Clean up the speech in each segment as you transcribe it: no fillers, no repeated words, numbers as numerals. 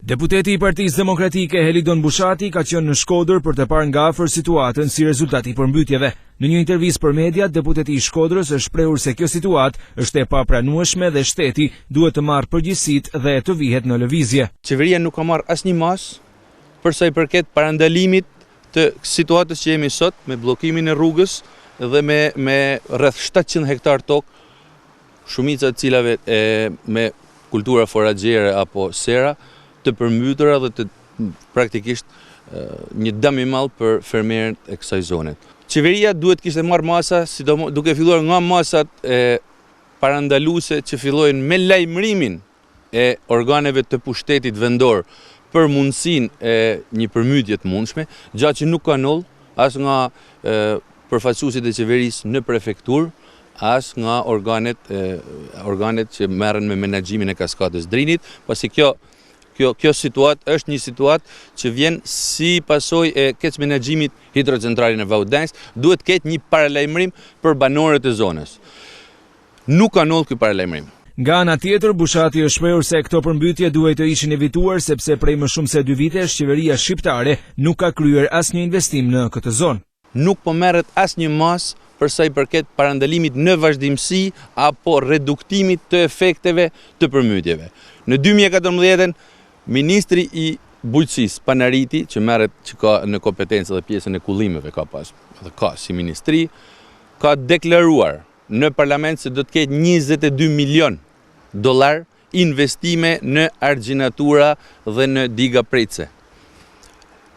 Deputeti i Partisë Demokratike Helidon Bushati ka qenë në Shkodër për të parë nga afër situatën si rezultat i përmbytjeve. Në një intervistë për mediat, deputeti i Shkodrës është shprehur se kjo situatë është e papranueshme dhe shteti duhet të marrë përgjegjësitë dhe të vihet në lëvizje. Qeveria nuk ka marrë asnjë masë për sa i përket parandalimit të situatës që jemi sot me bllokimin e rrugës dhe me rreth 700 hektar tokë, shumica të cilave me kultura foragjiere apo sera të përmbytura dhe të praktikisht një dëm i madh për fermerët e kësaj zone. Qeveria duhet kishte marrë masa, sidomos duke filluar nga masat parandaluese që fillojnë me lajmërimin e organeve të pushtetit vendor për mundësinë e një përmbytje të mundshme, gjatë që nuk ka ndodhur as nga përfaqësuesit e qeverisë në prefekturë, as nga organet që merren me menaxhimin e kaskadës Drinit, pasi kjo situatë është një situatë që vjen si pasojë e keq menaxhimit hidrocentralin e Vaudens, duhet ketë një paralajmërim për banorët e zonës. Nuk ka ndodhur ky paralajmërim. Nga ana tjetër, Bushati është shprehur se këto përmbytje duhet të ishin evituar sepse prej më shumë se 2 vitesh qeveria shqiptare nuk ka kryer asnjë investim në këtë zonë. Nuk po merret asnjë mas për sa i përket parandalimit në vazhdimsi apo reduktimit të efekteve të përmbytjeve. Në 2014 Ministri i Bujqësisë Panariti, që ka në kompetencë dhe pjesën e kullimeve ka si ministri, ka deklaruar në parlament se do të ketë 22 milion dollar investime në argjinatura dhe në diga prejtëse.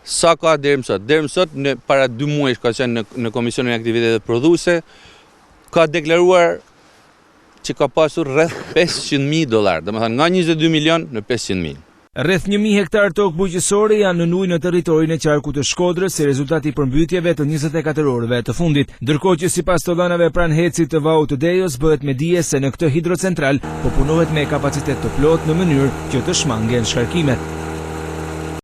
Sa ka deri më sot? Deri më sot, në para 2 muajsh ka qenë në Komisionin e Aktivitetet Prodhuese, ka deklaruar që ka pasur rreth 500.000 dollar, domethënë nga 22 milion në 500.000. Rreth 1.000 hektar tokë bujqësore janë në ujë në territorin e qarkut të Shkodrës si rezultat i përmbytjeve të 24 orëve të fundit, ndërkohë që sipas të dhënave pranë hecit të vaut të Dejos bëhet me dije se në këtë hidrocentral po punohet me kapacitet të plotë në mënyrë që të shmangen shkarkimet.